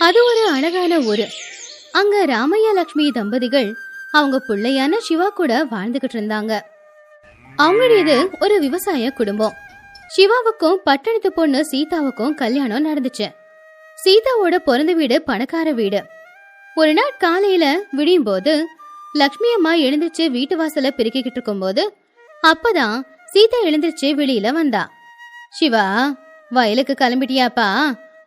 அது ஒரு அழகான ஊரு. அங்க ராமையா லட்சுமி தம்பதிகள் அவங்க பிள்ளையான சிவா கூட வாழ்ந்துகிட்டு இருந்தாங்க. அவங்களுடையது ஒரு விவசாய குடும்பம். சிவாவுக்கும் பட்டணத்து பொண்ணு சீதாவுக்கும் கல்யாணம் நடந்துச்சு. சீதாவோட பிறந்த வீடு பணக்கார வீடு. ஒரு நாள் காலையில விடியும் போது லட்சுமி அம்மா எழுந்திருச்சு வீட்டு வாசல பெருக்கிக்கிட்டு இருக்கும் போது அப்பதான் சீதா எழுந்திருச்சு வெளியில வந்தா. சிவா, வயலுக்கு கிளம்பிட்டியாப்பா?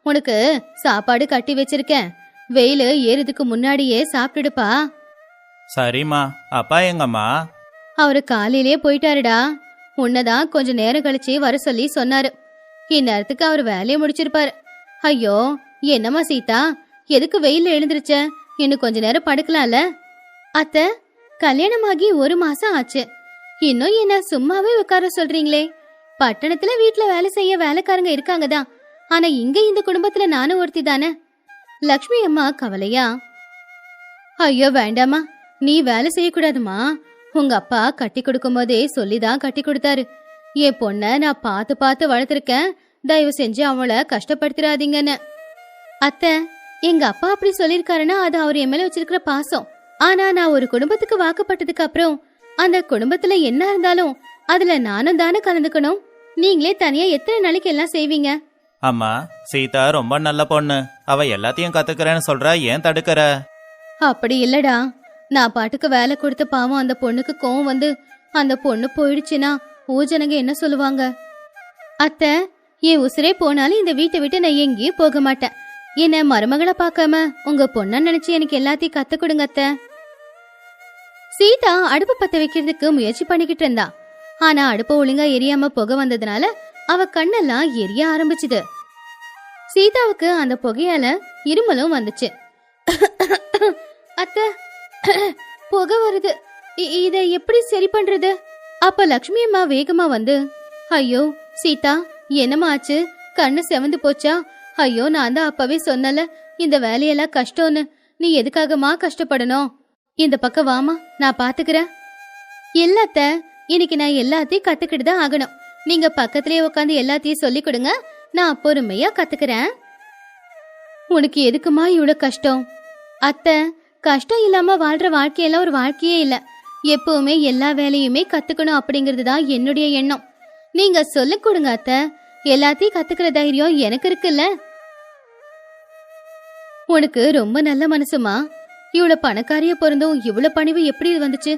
உனக்கு சாப்பாடு கட்டி வச்சிருக்கேன், வெயிலு ஏறதுக்கு முன்னாடியே சாப்பிட்டுடுப்பா. சரிம்மா. அப்பா எங்கம்மா? அவரு காலையிலேயே போயிட்டாருடா. உன்னதான் கொஞ்ச நேரம் கழிச்சு வர சொல்லி சொன்னாரு. இந்நேரத்துக்கு அவர் வேலையை முடிச்சிருப்பாரு. ஐயோ, என்னம்மா சீதா, எதுக்கு வெயில எழுந்திருச்ச? இன்னும் கொஞ்ச நேரம் படுக்கலாம்ல? அத்த, கல்யாணமாகி 1 மாசம் ஆச்சு, இன்னும் என்ன சும்மாவே உட்கார சொல்றீங்களே? பட்டணத்துல வீட்டுல வேலை செய்ய வேலைக்காரங்க இருக்காங்கதான், ஆனா இங்க இந்த குடும்பத்துல நானும் ஒருத்தி தானே. லக்ஷ்மி அம்மா கவலையா, ஐயோ வேண்டாமா, நீ வேலை செய்யக்கூடாதுமா. உங்க அப்பா கட்டி கொடுக்கும் போதே சொல்லிதான் கட்டி கொடுத்தாரு. என் பொண்ண நான் பார்த்து பார்த்து வளர்த்திருக்கேன், தயவு செஞ்சு அவளை கஷ்டப்படுத்திடாதீங்கன்னு. அத்தை, எங்க அப்பா அப்படி சொல்லிருக்காருன்னா அது அவர் என் மேல வச்சிருக்கிற பாசம். ஆனா நான் ஒரு குடும்பத்துக்கு வாக்குப்பட்டதுக்கு அப்புறம் அந்த குடும்பத்துல என்ன இருந்தாலும் அதுல நானும் தானே கலந்துக்கணும். நீங்களே தனியா எத்தனை நாளைக்கு எல்லாம் செய்வீங்க? அம்மா, சீதா ரொம்ப நல்ல பொண்ணு, அவ எல்லாத்தையும் கத்துக்கிறேன்னு சொல்றா, ஏன் தடுக்கற? அப்படி இல்லடா, நான் பாட்டுக்கு வேலை கொடுத்த பாவம் அந்த பொண்ணுக்கு கோவம் வந்து அந்த பொண்ணு போயிடுச்சுன்னா ஊஜனங்க என்ன சொல்லுவாங்க? அத்தை, என் உசுரே போனாலும் இந்த வீட்டை விட்டு நான் எங்கேயும் போக மாட்டேன். என்ன மருமகளை பார்க்காம உங்க பொண்ண நினைச்சு எனக்கு எல்லாத்தையும் கத்து கொடுங்க அத்தை. சீதா அடுப்பு பத்த வைக்கிறதுக்கு முயற்சி பண்ணிக்கிட்டு இருந்தா. ஆனா அடுப்பு ஒழுங்கா எரியாம புகை வந்ததுனால அவ கண்ணெல்லாம் எரிய ஆரம்பிச்சுது. சீதாவுக்கு அந்த புகையால இருமலும் வந்துச்சு. அத்தை, புகை வருது, இத எப்படி சரி பண்றது? அப்ப லக்ஷ்மி அம்மா வேகமா வந்து, ஐயோ சீதா, என்னமா ஆச்சு? கண்ணு செவந்து போச்சா? ஐயோ, நான் தான் அப்பவே சொன்னல இந்த வேலையெல்லாம் கஷ்டம்னு. நீ எதுக்காகமா கஷ்டப்படணும்? இந்த பக்கம் வாமா, நான் பாத்துக்கிறேன். எல்லாத்த, இன்னைக்கு நான் எல்லாத்தையும் கத்துக்கிட்டு தான் ஆகணும். நீங்க பக்கத்திலே உட்காந்து எல்லாத்தையும் சொல்லி கொடுங்க, நான் பொறுமையா கத்துக்கிறேன். உனக்கு எதுக்குமா இவ்வளவு கஷ்டம்? அத்தை, கஷ்டம் இல்லாம வாழ்ற வாழ்க்கையெல்லாம் ஒரு வாழ்க்கையே இல்ல. எப்பவுமே எல்லா வேலையுமே கத்துக்கணும் அப்படிங்கிறது தான் என்னுடைய எண்ணம். நீங்க சொல்லிக் கொடுங்க அத்தை, எல்லாத்தையும் கத்துக்கிற தைரியம் எனக்கு இருக்குல்ல. உனக்கு ரொம்ப நல்ல மனசுமா. இவ்வளவு பணக்காரிய பிறந்தும் இவ்வளவு பணிவு எப்படி வந்துச்சு?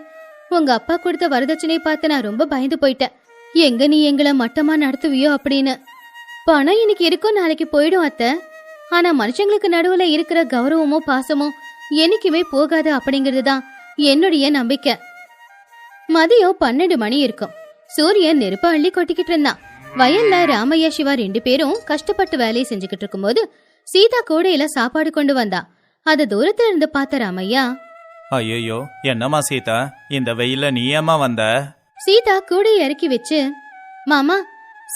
உங்க அப்பா கொடுத்த வரதட்சணை பார்த்து நான் ரொம்ப பயந்து போயிட்டேன். எங்க நீ எங்களை மட்டமா நடத்துவியோ அப்படின்னு. பணம் இன்னைக்கு இருக்கும், நாளைக்கு போயிடும் அத்தை. ஆனா மனுஷங்களுக்கு நடுவுல இருக்கிற கௌரவமும் பாசமும் என்னைக்குமே போகாது அப்படிங்கிறது தான் என்னுடைய நம்பிக்கை. மதியம் 12 மணி இருக்கும். சூரியன் நெருப்ப அள்ளி கொட்டிக்கிட்டு இருந்தான். வயல்ல ராமையா சிவா 2 பேரும் கஷ்டப்பட்டு வேலையை செஞ்சுக்கிட்டு இருக்கும் போது சீதா கூடையில சாப்பாடு கொண்டு வந்தா. அத தூரத்துல இருந்து பார்த்த ராமையா, ஐயோ, என்னம்மா சீதா, இந்த வெயில நீ ஏமா வந்த? சீதா கூடையை இறக்கி வச்சு, மாமா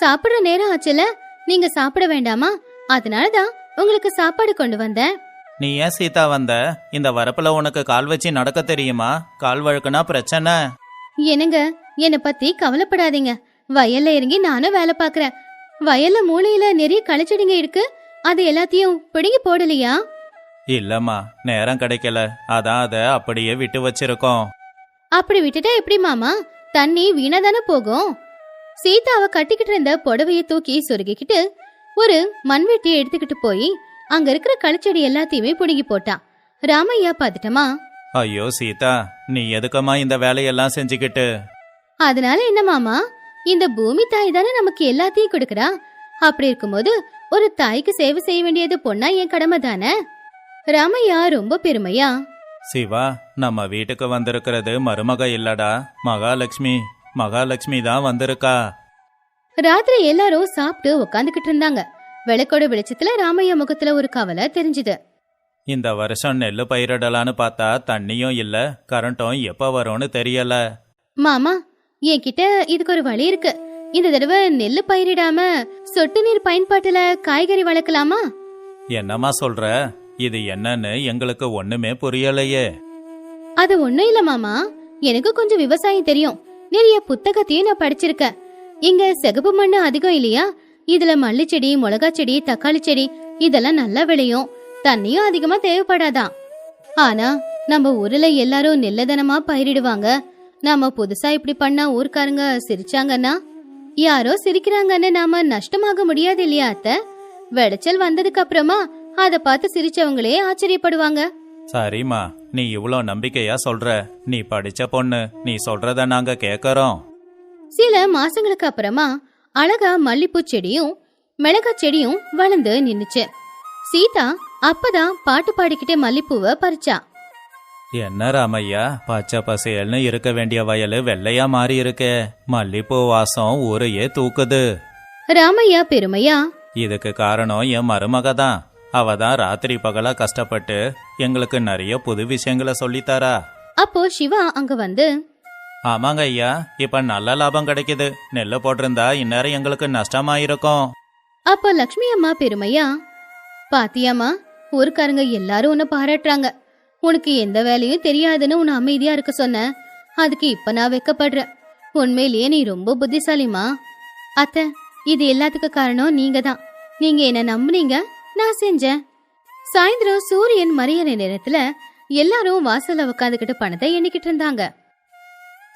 சாப்பிடுற நேரம் ஆச்சுல, நீங்க சாப்பிட வேண்டாமா? அதனாலதான் உங்களுக்கு சாப்பாடு கொண்டு வந்தேன். நீ ஏன் சீதா வந்த? இந்த வரப்புல உனக்கு கால் வச்சு நடக்க தெரியுமா? கால் வழுக்குனா பிரச்சனை. என்னங்க, என்னை பத்தி கவலைப்படாதீங்க. வயல்ல இறங்கி நானும் வேலை பாக்குறேன். வயல்ல மூளையில நிறைய களிச்செடிங்க இருக்கு, அது எல்லாத்தையும் பிடுங்கி போடலையா? இல்லம்மா, நேரம் கிடைக்கல, அதான் அத அப்படியே விட்டு வச்சிருக்கோம். அப்படி விட்டுட்டா எப்படி மாமா? தண்ணி வீணா தானே போகும். சீதாவை கட்டிக்கிட்டு இருந்த புடவைய தூக்கி சொருகிக்கிட்டு ஒரு மண்வெட்டியை எடுத்துக்கிட்டு போய் அங்க இருக்கிற களிச்செடி எல்லாத்தையுமே புடுங்கி போட்டான். ராமையா பாத்துட்டமா, ஐயோ சீதா, நீ எதுக்கம்மா இந்த வேலையெல்லாம் செஞ்சுக்கிட்டு? அதனால என்ன மாமா, இந்த பூமி தாய் தானே நமக்கு எல்லாத்தையும் கொடுக்கறா. அப்படி இருக்கும்போது ஒரு தாய்க்கு சேவை செய்ய வேண்டியது பொண்ணா என் கடமை தானே. ராமையா ரொம்ப பெருமையா, சிவா, நம்ம வீட்டுக்கு வந்திருக்கிறது மருமக இல்லடா, மகாலட்சுமி. மகாலட்சுமி தான் வந்திருக்கா. ராத்திரி எல்லாரும் சாப்பிட்டு உக்காந்துக்கிட்டு இருந்தாங்க. விளக்கோட வெளிச்சத்துல ராமையா முகத்துல ஒரு கவலை தெரிஞ்சுது. இந்த வருஷம் நெல்லு பயிரிடலான்னு பார்த்தா தண்ணியும் இல்ல, கரண்ட்டும் எப்ப வரும்னு தெரியல. மாமா, என்கிட்ட இதுக்கு ஒரு வழி இருக்கு. இந்த தடவை நெல்லு பயிரிடாம சொட்டு நீர் பயன்பாட்டுல காய்கறி வளர்க்கலாமா? என்னம்மா சொல்ற? இது என்னன்னு எங்களுக்கு ஒண்ணுமே புரியலையே. அது ஒண்ணும் இல்ல மாமா, எனக்கு கொஞ்சம் விவசாயம் தெரியும். நிறைய புத்தகத்தையும் நான் படிச்சிருக்கேன். இங்க சிகப்பு மண்ணு அதிகம் இல்லையா? இதுல மல்லி செடி, மிளகா செடி, தக்காளி செடி இதெல்லாம் நல்லா விளையும். தண்ணியும் அதிகமா தேவைப்படாதான். ஆனா நம்ம ஊர்ல எல்லாரும் நெல்லதனமா பயிரிடுவாங்க. நாம புதுசா இப்படி பண்ணா ஊர்க்காரங்க சிரிச்சாங்கன்னா, யாரோ சிரிக்கிறாங்கன்னு நாம நஷ்டமாக முடியாது இல்லையா அத்தை? விளைச்சல் வந்ததுக்கு அப்புறமா அத பார்த்து சிரிச்சவங்களே ஆச்சரியப்படுவாங்க. சரிம்மா, நீ இவ்ளோ நம்பிக்கையா சொல்ற. நீ படிச்ச பொண்ணு, நீ சொல்றத நாங்க கேக்குறோம். சில மாசங்களுக்கு அப்புறமா அழகா மல்லிப்பூ செடியும் மிளகா செடியும் வளர்ந்து நின்னுச்சு. சீதா அப்பதான் பாட்டு பாடிக்கிட்டே மல்லிப்பூவை பறிச்சா. என்ன ராமையா, பச்சை பசேல்னு இருக்க வேண்டிய வயலு வெள்ளையா மாறி இருக்கே. மல்லிப்பூ வாசம் ஊரையே தூக்குது. ராமையா பெருமையா, இதுக்கு காரணம் என் மருமக தான். அவ தான் ராத்திரி பகலா கஷ்டப்பட்டு எங்களுக்கு நிறைய புது விஷயங்களை சொல்லித்தாரா. அப்போ சிவா அங்க வந்து, ஆமாங்க ஐயா, இப்ப நல்ல லாபம் கிடைக்குது. நெல்லு போட்டிருந்தா இந்நேரம் எங்களுக்கு நஷ்டமாயிருக்கும். அப்போ லக்ஷ்மி அம்மா பெருமையா, பாத்தியாமா, ஊருக்காரங்க எல்லாரும் உன்னை பாராட்டுறாங்க. உனக்கு எந்த வேலையும் தெரியாதுன்னு உன்னை அமைதியா இருக்க சொன்ன. அதுக்கு இப்ப நான் வெக்கப்படுறேன். உண்மையிலேயே நீ ரொம்ப புத்திசாலிமா. அத்தை, இது எல்லாத்துக்கும் காரணம் நீங்க தான். நீங்க என்ன நம்புனீங்க, நான் செஞ்சேன். சாயந்தரம் சூரியன் மறையிற நேரத்துல எல்லாரும் வாசல்ல உட்காந்துக்கிட்டு பணத்தை எண்ணிக்கிட்டு இருந்தாங்க.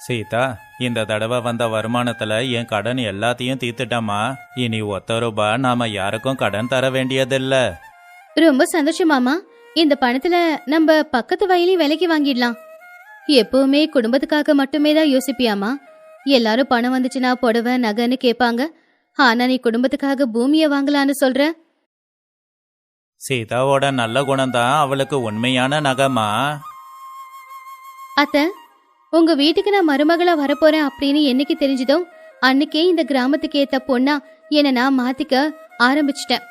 சீதா, இந்த தடவை வந்த வருமானத்துல என் கடன் எல்லாத்தையும் தீர்த்துட்டமா. இனி ₹1 நாம யாருக்கும் கடன் தர வேண்டியதில்ல. ரொம்ப சந்தோஷமாமா. இந்த பணத்துல நம்ம பக்கத்து வயலையும் விலைக்கு வாங்கிடலாம். எப்பவுமே குடும்பத்துக்காக மட்டுமே தான் யோசிப்பியாமா? எல்லாரும் பணம் வந்துச்சுன்னா புடவை நகைன்னு கேட்பாங்க. ஆனா நீ குடும்பத்துக்காக பூமியை வாங்கலான்னு சொல்ற. சீதாவோட நல்ல குணம்தான் அவளுக்கு உண்மையான நகைமா. அத்த, உங்க வீட்டுக்கு நான் மருமகளா வரப்போறேன் அப்படின்னு என்னைக்கு தெரிஞ்சதோ அன்னைக்கே இந்த கிராமத்துக்கு ஏத்த பொண்ணா என்ன நான் மாத்திக்க ஆரம்பிச்சிட்டேன்.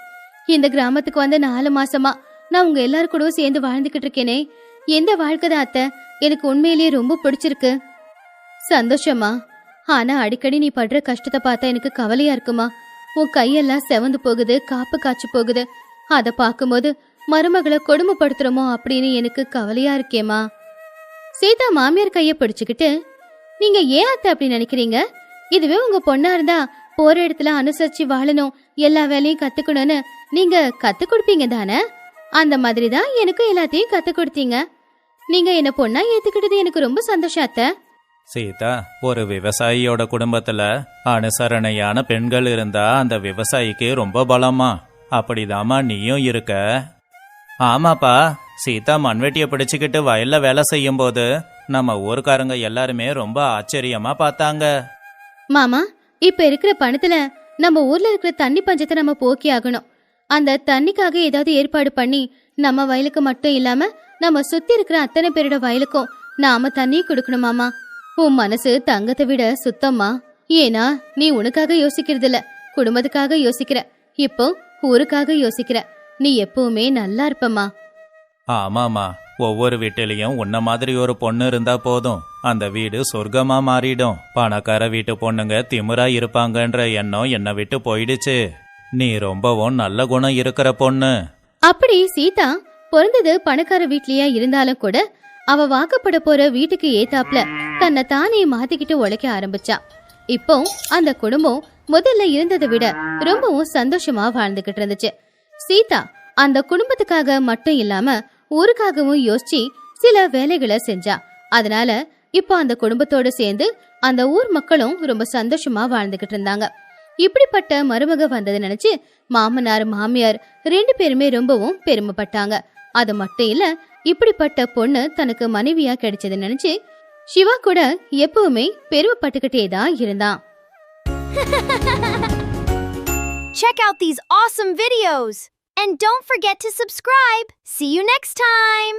இந்த கிராமத்துக்கு வந்து 4 மாசமா நான் உங்க எல்லாரு கூடவும் சேர்ந்து வாழ்ந்துகிட்டு இருக்கேனே. எந்த வாழ்க்கைதான் அத்தை எனக்கு உண்மையிலேயே ரொம்ப பிடிச்சிருக்கு. சந்தோஷமா. ஆனா அடிக்கடி நீ படுற கஷ்டத்தை பார்த்தா எனக்கு கவலையா இருக்குமா. உன் கையெல்லாம் செவந்து போகுது, காப்பு காய்ச்சி போகுது. அத பாக்கும்போது மருமகளை கொடுமைப்படுத்துறோமோ அப்படின்னு எனக்கு கவலையா இருக்கேமா. சீதா மாமியார் கைய பிடிச்சுக்கிட்டு, நீங்க ஏன் அத்தை அப்படி நினைக்கிறீங்க? இதுவே உங்க பொண்ணா இருந்தா போற இடத்துல அனுசரிச்சு வாழணும், எல்லா வேலையும் கத்துக்கணும்னு நீங்க கத்து கொடுப்பீங்க தானே? அந்த மாதிரிதான் எனக்கு எல்லாத்தையும் கத்து கொடுத்தீங்க. நீங்க என்ன பொண்ணா ஏத்துக்கிட்டது எனக்கு ரொம்ப சந்தோஷம் அத்தை. சீதா, ஒரு விவசாயியோட குடும்பத்துல அனுசரணையான பெண்கள் இருந்தா அந்த விவசாயிக்கு ரொம்ப பலமா. அப்படிதாமா நீயும் இருக்க. ஆமாப்பா, சீதா மண்வெட்டிய பிடிச்சுக்கிட்டு வயல்ல வேலை செய்யும் போது நம்ம ஊர்க்காரங்க எல்லாருமே ரொம்ப ஆச்சரியமா பார்த்தாங்க. மாமா, இப்ப இருக்கிற பணத்துல நம்ம ஊர்ல இருக்கிற தண்ணி பஞ்சத்தை நம்ம போக்கி ஆகணும். அந்த தண்ணிக்காக ஏதாவது ஏற்பாடு பண்ணி நம்ம வயலுக்கு மட்டும் இல்லாம நம்ம சுத்தி இருக்கிற அத்தனை பேரோட வயலுக்கும் நாம தண்ணி கொடுக்கணும் மாமா. உன் மனசு தங்கத்தை விட சுத்தம்மா. ஏன்னா நீ உனக்காக யோசிக்கிறது இல்ல, குடும்பத்துக்காக யோசிக்கிற. இப்போ ஊருக்காக யோசிக்கிற. நீ எப்பவுமே நல்லா இருப்பமா. ஆமாமா, ஒவ்வொரு வீட்டிலையும் உன்ன மாதிரி ஒரு பொண்ணு இருந்தா போதும், அந்த வீடு சொர்க்கமா மாறிடும். பணக்கார வீட்டு பொண்ணுங்க திமிரா இருப்பாங்கன்ற எண்ணம் என்னை விட்டு போயிடுச்சு. நீ ரொம்பவும் நல்ல குணம் இருக்கிற பொண்ணு. அப்படி சீதா பிறந்தது பணக்கார வீட்லயா இருந்தாலும் கூட அவ வாக்கப்பட போற வீட்டுக்கு ஏத்தாப்ல தன்னை தானே மாத்திக்கிட்டு உழைக்க ஆரம்பிச்சா. இப்போ அந்த குடும்பம் முதல்ல இருந்ததை விட ரொம்பவும் சந்தோஷமா வாழ்ந்துகிட்டு இருந்துச்சு. சீதா அந்த குடும்பத்துக்காக மட்டும் இல்லாம ஊருக்காகவும் யோசிச்சு சில வேலைகளை செஞ்சா. அதனால இப்போ அந்த குடும்பத்தோட சேர்ந்து அந்த ஊர் மக்களும் ரொம்ப சந்தோஷமா வாழ்ந்துகிட்டு இருந்தாங்க. இப்படிப்பட்ட மருமக வந்ததை நினைச்சு மாமனார் மாமியார் 2 பேருமே ரொம்பவும் பெருமைப்பட்டாங்க. அது மட்டும் இல்ல, இப்படிப்பட்ட பொண்ணு தனக்கு மனைவியா கிடைச்சதை நினைச்சு சிவா கூட எப்பவுமே பெருமைப்பட்டுக்கிட்டே தான் இருந்தான். Check out these awesome videos and don't forget to subscribe. See you next time.